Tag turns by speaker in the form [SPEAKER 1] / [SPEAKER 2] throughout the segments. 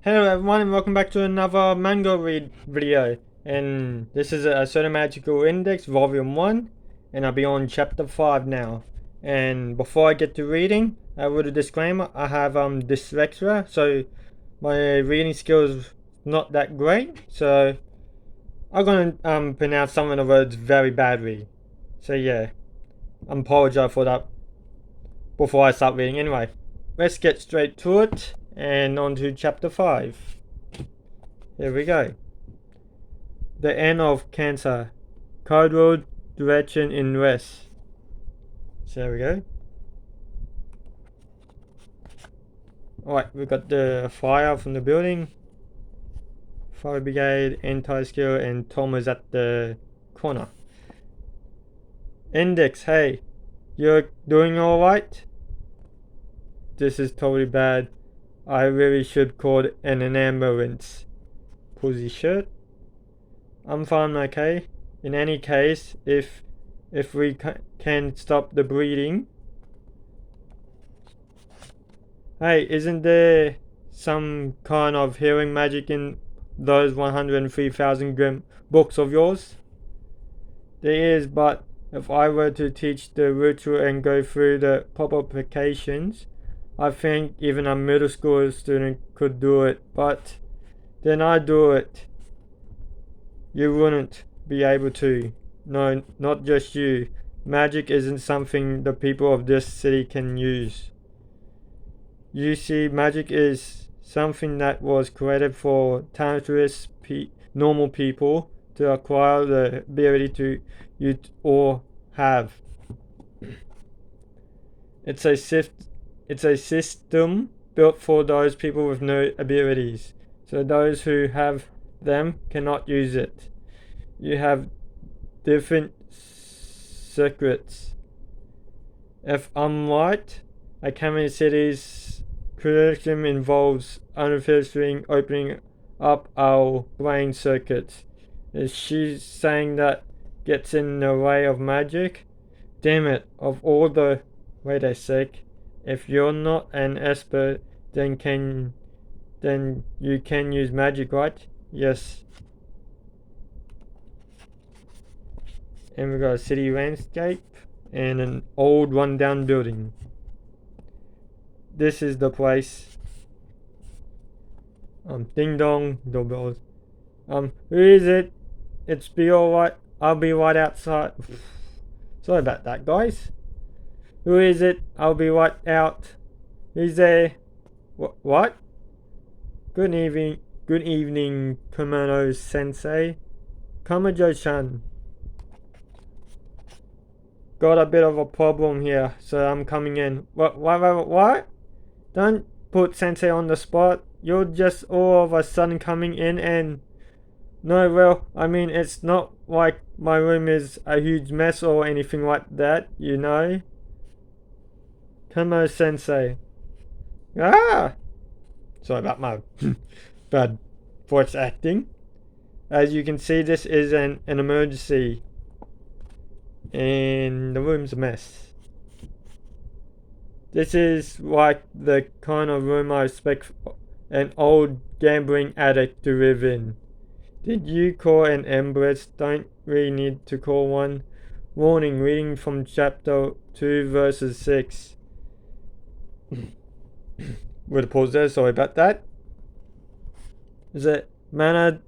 [SPEAKER 1] Hello everyone and welcome back to another Manga Read video. And this is a Certain Magical Index Volume 1 and I'll be on Chapter 5 now. And before I get to reading, a little disclaimer, I have dyslexia, so my reading skills not that great. So I'm gonna pronounce some of the words very badly. So yeah, I apologize for that before I start reading. Anyway, let's get straight to it and on to Chapter 5. Here we go. The end of cancer. Cardinal direction in west. So there we go. Alright, we got the fire from the building. Fire brigade, anti-skill, and Tom is at the corner. Index, hey, you're doing alright? This is totally bad. I really should call an ambulance. Pulls his shirt. I'm fine, okay. In any case, if we can stop the bleeding. Hey, isn't there some kind of healing magic in those 103,000 books of yours? There is, but if I were to teach the ritual and go through the proper applications, I think even a middle school student could do it, but then I do it. You wouldn't be able to. No, not just you. Magic isn't something the people of this city can use. You see, magic is something that was created for talentless normal people to acquire the ability to use or have. It's a system built for those people with no abilities, so those who have them cannot use it. You have different secrets. If I'm right, a Kamachi City's curriculum involves unofficially opening up our brain circuits. Is she saying that gets in the way of magic? Damn it, of all the... Wait a sec. If you're not an expert, then you can use magic, right? Yes. And we got a city landscape and an old rundown building. This is the place. Ding dong, doorbells. Who is it? It's be alright. I'll be right outside. Sorry about that, guys. Who is it? I'll be right out. Who's there? What? Good evening, Kimono Sensei. Kamajo-chan. Got a bit of a problem here, so I'm coming in. What? Don't put Sensei on the spot. You're just all of a sudden coming in and... No, well, I mean, it's not like my room is a huge mess or anything like that, you know? Kamo Sensei. Ah! Sorry about my bad voice acting. As you can see, this is an emergency. And the room's a mess. This is like the kind of room I expect an old gambling addict to live in. Did you call an ambulance? Don't really need to call one. Warning, reading from chapter 2 verses 6. With a pause there, sorry about that. The mana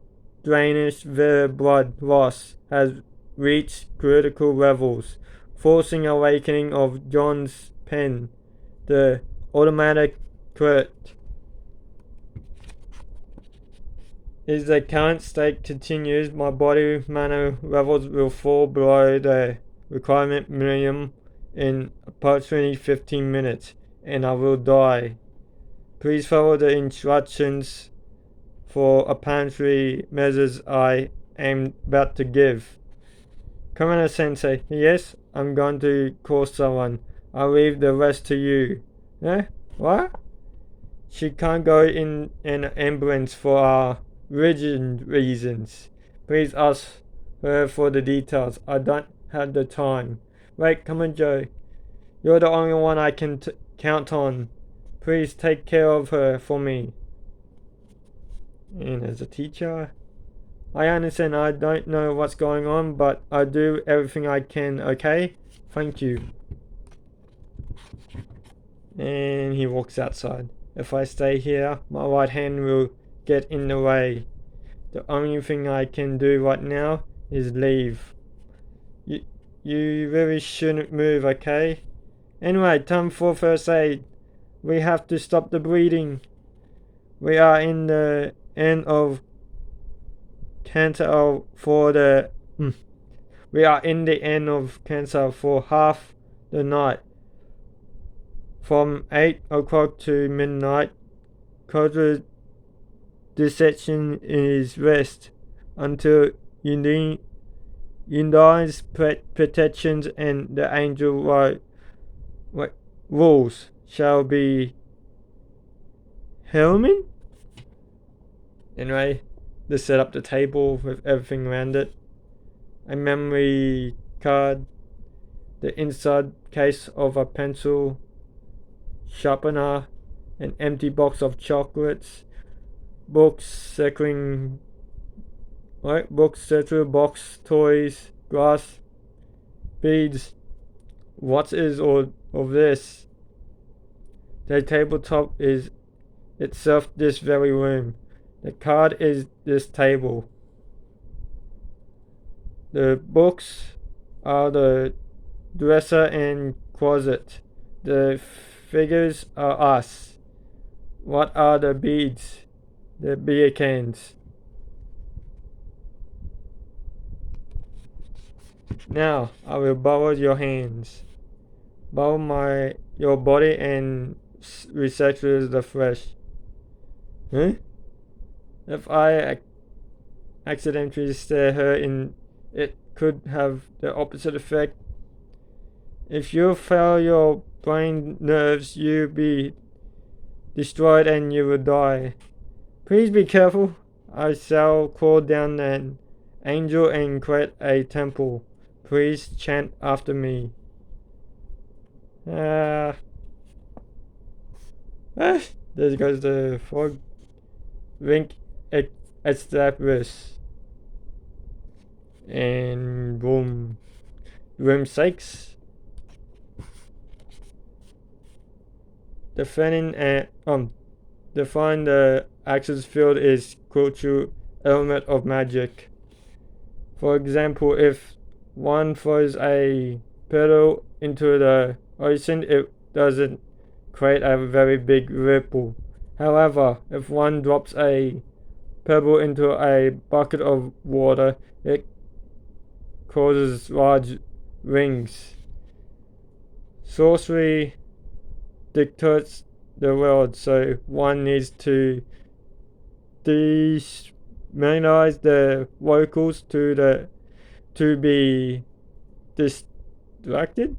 [SPEAKER 1] drainage via blood loss has reached critical levels, forcing awakening of John's pen. The automatic crit is the current state continues, my body mana levels will fall below the requirement minimum in approximately 15 minutes, and I will die. Please follow the instructions for apparently measures I am about to give. Commander Sensei, yes, I'm going to call someone. I'll leave the rest to you. Eh? What? She can't go in an ambulance for rigid reasons. Please ask her for the details. I don't have the time. Wait, come on, Joe. You're the only one I can count on. Please take care of her for me. And as a teacher, I understand I don't know what's going on, but I do everything I can, okay? Thank you. And he walks outside. If I stay here, my right hand will get in the way. The only thing I can do right now is leave. You really shouldn't move, okay? Anyway, time for first aid. We have to stop the bleeding. We are in the end of cancer for the we are in the end of cancer for half the night. From 8 o'clock to midnight, cause dissection is rest until Undine's protections and the angel rules shall be Hellman? Anyway, they set up the table with everything around it. A memory card, the inside case of a pencil sharpener, an empty box of chocolates, books, circling box, toys, glass, beads. What is all of this? The tabletop is itself this very room. The card is this table. The books are the dresser and closet. The figures are us. What are the beads? The beer cans. Now I will borrow your hands. Borrow your body and research the flesh. Huh? If I accidentally stare her in, it could have the opposite effect. If you fail your brain nerves, you'll be destroyed and you will die. Please be careful. I shall call down an angel and create a temple. Please chant after me. There goes the frog. Link established. And boom. Room 6. Define the access field is crucial element of magic. For example, if one throws a pearl into the ocean, it doesn't create a very big ripple. However, if one drops a pebble into a bucket of water, it causes large rings. Sorcery dictates the world, so one needs to demonize the locals to be distracted.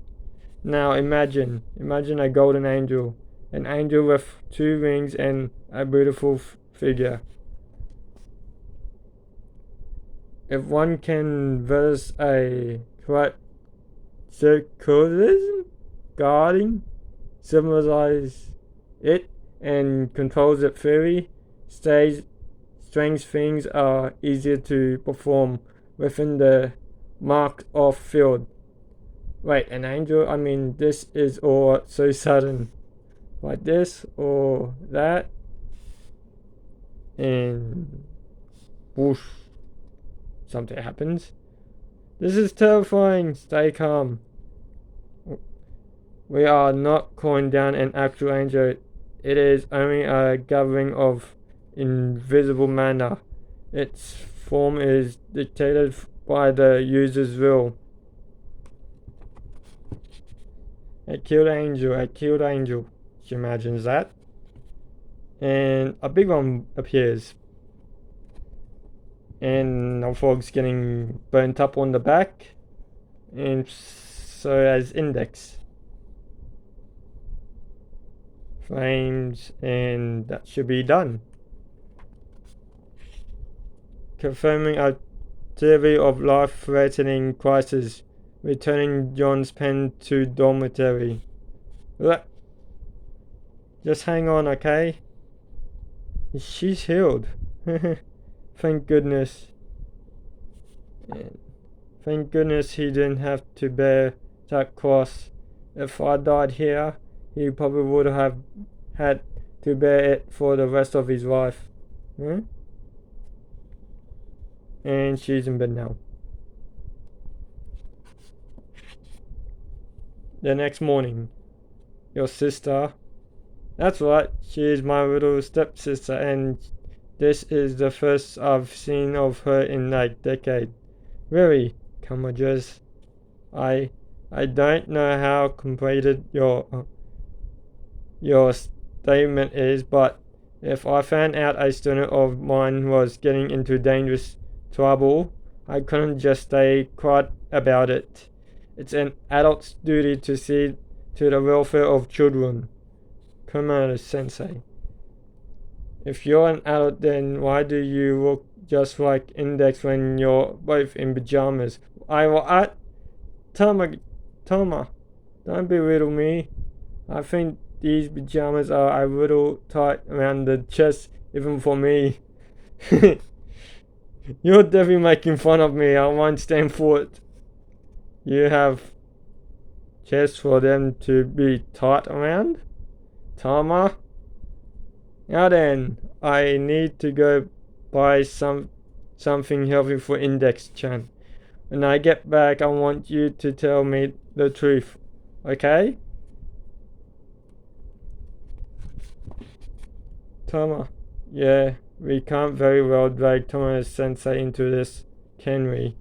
[SPEAKER 1] Now imagine a golden angel, an angel with 2 wings and a beautiful figure. If one can verse a correct circularism guarding, symbolize it, and controls it theory, strange things are easier to perform within the marked off field. Wait, an angel? I mean, this is all so sudden. Like this or that. And whoosh. Something happens. This is terrifying. Stay calm. We are not calling down an actual angel. It is only a gathering of invisible mana. Its form is dictated by the user's will. A killed angel. She imagines that. And a big one appears. And our frog's getting burnt up on the back. And so as index. Flames, and that should be done. Confirming a theory of life-threatening crisis. Returning John's pen to dormitory. Just hang on, okay? She's healed. Thank goodness. And thank goodness he didn't have to bear that cross. If I died here, he probably would have had to bear it for the rest of his life. And she's in bed now. The next morning, your sister. That's right, she is my little stepsister, and this is the first I've seen of her in like a decade. Really, Kamachi. I don't know how completed your statement is, but if I found out a student of mine was getting into dangerous trouble, I couldn't just stay quiet about it. It's an adult's duty to see to the welfare of children. Kamachi-sensei. If you're an adult, then why do you look just like Index when you're both in pajamas? Tama, don't belittle me. I think these pajamas are a little tight around the chest, even for me. You're definitely making fun of me. I won't stand for it. You have chests for them to be tight around? Tama? Now then, I need to go buy something healthy for Index-chan. When I get back, I want you to tell me the truth. Okay? Tama. Yeah, we can't very well drag Tama-sensei into this, can we?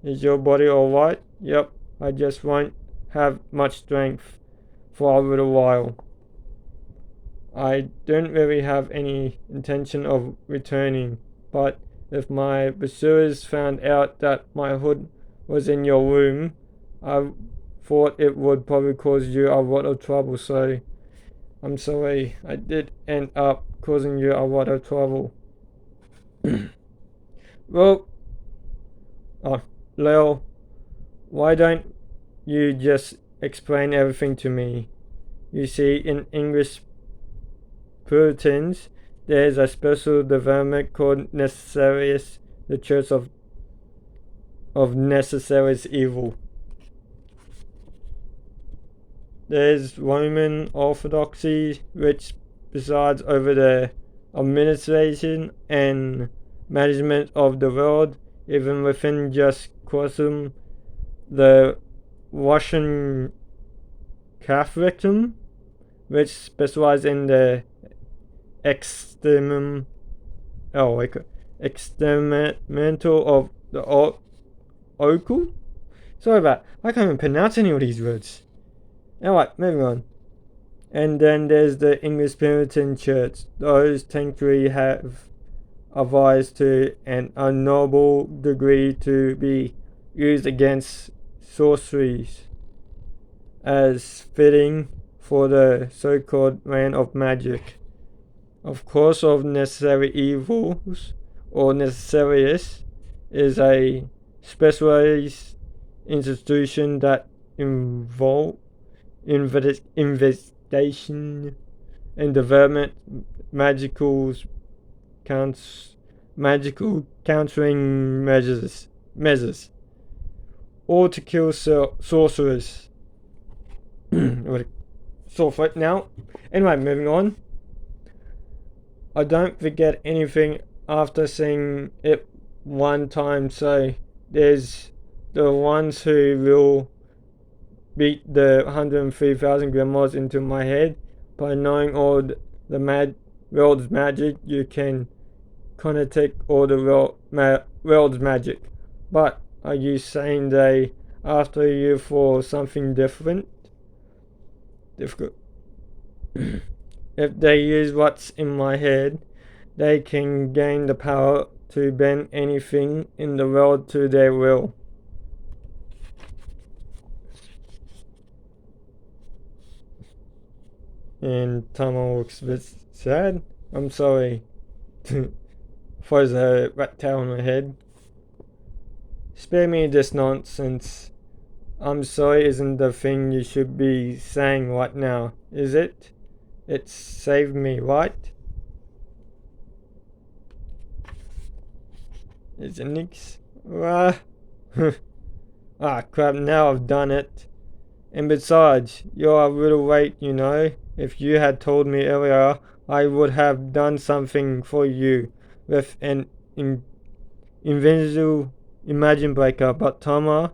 [SPEAKER 1] Is your body alright? Yep, I just won't have much strength for a little while. I don't really have any intention of returning, but if my pursuers found out that my hood was in your room, I thought it would probably cause you a lot of trouble, so I'm sorry I did end up causing you a lot of trouble. Well, Leo, why don't you just explain everything to me? You see, in English Puritans, there is a special development called Necessarius, the Church of Necessarius Evil. There is Roman Orthodoxy, which presides over the administration and management of the world, even within just Christendom. The Russian Catholicism, which specializes in the extermination of the occult. Sorry about that. I can't even pronounce any of these words. Alright, moving on. And then there's the English Puritan Church. Those thankfully have advised to an unknowable degree to be used against sorceries as fitting for the so-called land of magic. Of course, of necessary evils, or Necessarius, is a specialized institution that involves investigation and development magical countering measures, or to kill sorcerers. Sore throat now. Anyway, moving on. I don't forget anything after seeing it one time, so there's the ones who will beat the 103,000 grandmas into my head. By knowing all the world's magic, you can connotate all the world's magic. But are you saying they after you for something difficult? If they use what's in my head, they can gain the power to bend anything in the world to their will. And Tama looks a bit sad. I'm sorry. Throws a rat tail on my head. Spare me this nonsense. I'm sorry isn't the thing you should be saying right now, is it? It saved me, right? It's a nix. Ah, crap, now I've done it. And besides, you're a little late, you know. If you had told me earlier, I would have done something for you with an invisible imagine breaker. But Tama,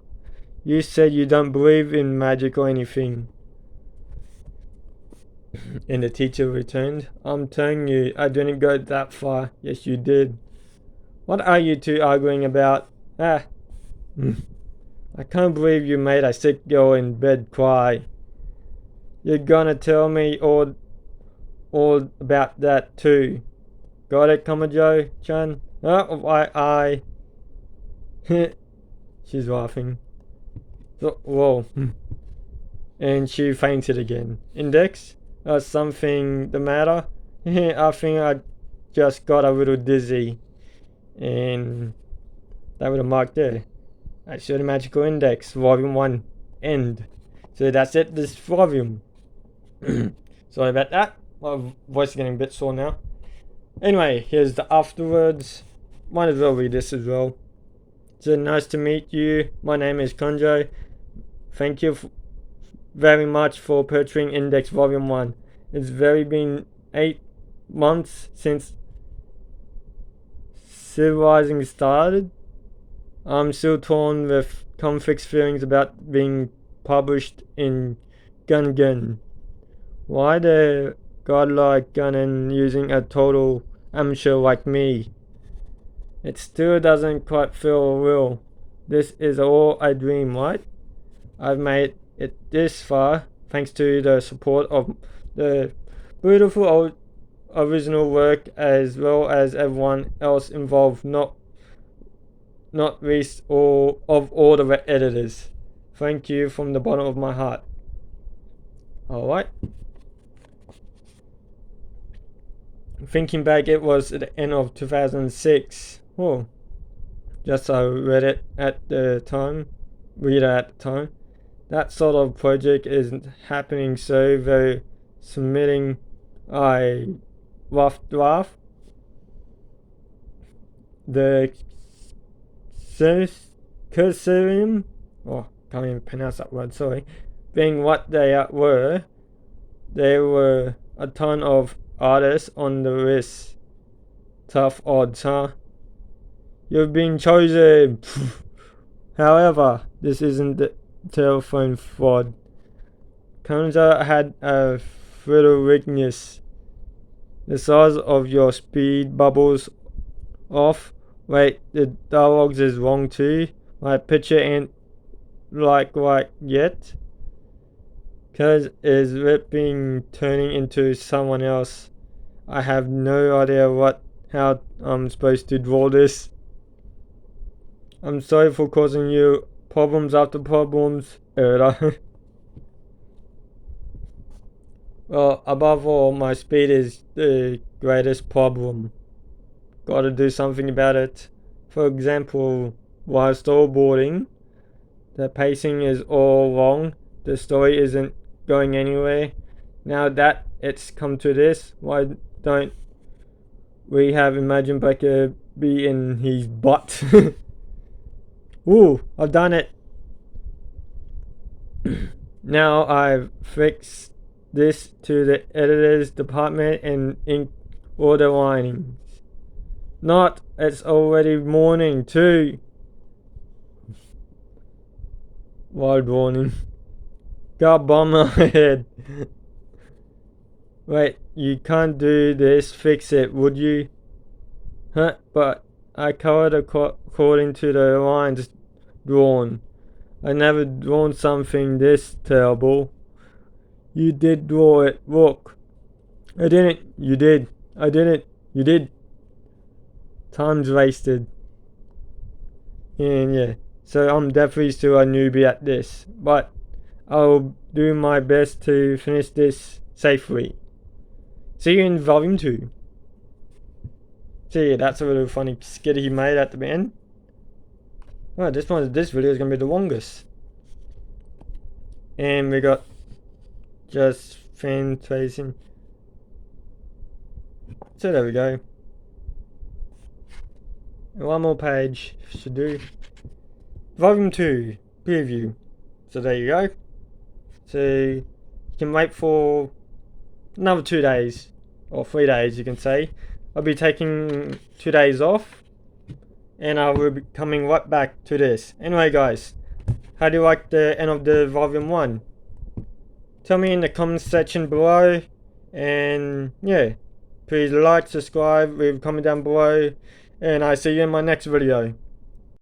[SPEAKER 1] you said you don't believe in magic or anything. And the teacher returned, I'm telling you, I didn't go that far. Yes, you did. What are you two arguing about? I can't believe you made a sick girl in bed cry. You're gonna tell me all about that too. Got it, Kamajo-chan? Oh, I. She's laughing. So, whoa. And she fainted again. Index? Something the matter? I think I just got a little dizzy. And that would have marked there. I showed a magical index, volume 1, end. So that's it, this volume. Sorry about that. My voice is getting a bit sore now. Anyway, here's the afterwards. Might as well read this as well. So nice to meet you. My name is Konjo. Thank you very much for purchasing Index Volume 1. It's been 8 months since Civilizing started. I'm still torn with conflicts feelings about being published in Gungan. Why the godlike Gungan using a total amateur like me? It still doesn't quite feel real. This is all a dream, right? I've made it this far thanks to the support of the beautiful old original work as well as everyone else involved, not least all the editors. Thank you from the bottom of my heart. Alright. Thinking back, it was at the end of 2006. Oh, just I read it at the time. That sort of project isn't happening, so very submitting a rough draft. The cursorium, can't even pronounce that word, sorry, being what they were, there were a ton of artists on the list. Tough odds, huh? You've been chosen! However, this isn't the telephone fraud. Kanza had a little weakness. The size of your speed bubbles off. Wait, the dialogues is wrong too. My picture ain't like yet. Cause is ripping turning into someone else. I have no idea how I'm supposed to draw this. I'm sorry for causing you problems after problems, Erda. Well, above all, my speed is the greatest problem. Gotta do something about it. For example, while snowboarding, the pacing is all wrong. The story isn't going anywhere. Now that it's come to this, why don't we have Imagine Breaker be in his butt? Ooh, I've done it. Now I've fixed this to the editor's department and ink all the linings. Not, it's already morning too. Wild warning. God bomb my head. Wait, you can't do this, fix it, would you? Huh, but I colored according to the lines drawn. I never drawn something this terrible. You did draw it, look. I didn't, you did. I didn't, you did. Time's wasted. And yeah, so I'm definitely still a newbie at this, but I'll do my best to finish this safely. See you in volume 2. So yeah, that's a little funny skit he made at the end. Oh, this video is gonna be the longest. And we got just fan tracing. So there we go. And one more page should do. Volume 2 preview. So there you go. So you can wait for another 2 days, or 3 days you can say. I'll be taking 2 days off, and I will be coming right back to this. Anyway guys, how do you like the end of the volume 1? Tell me in the comments section below, and yeah, please like, subscribe, leave a comment down below, and I see you in my next video.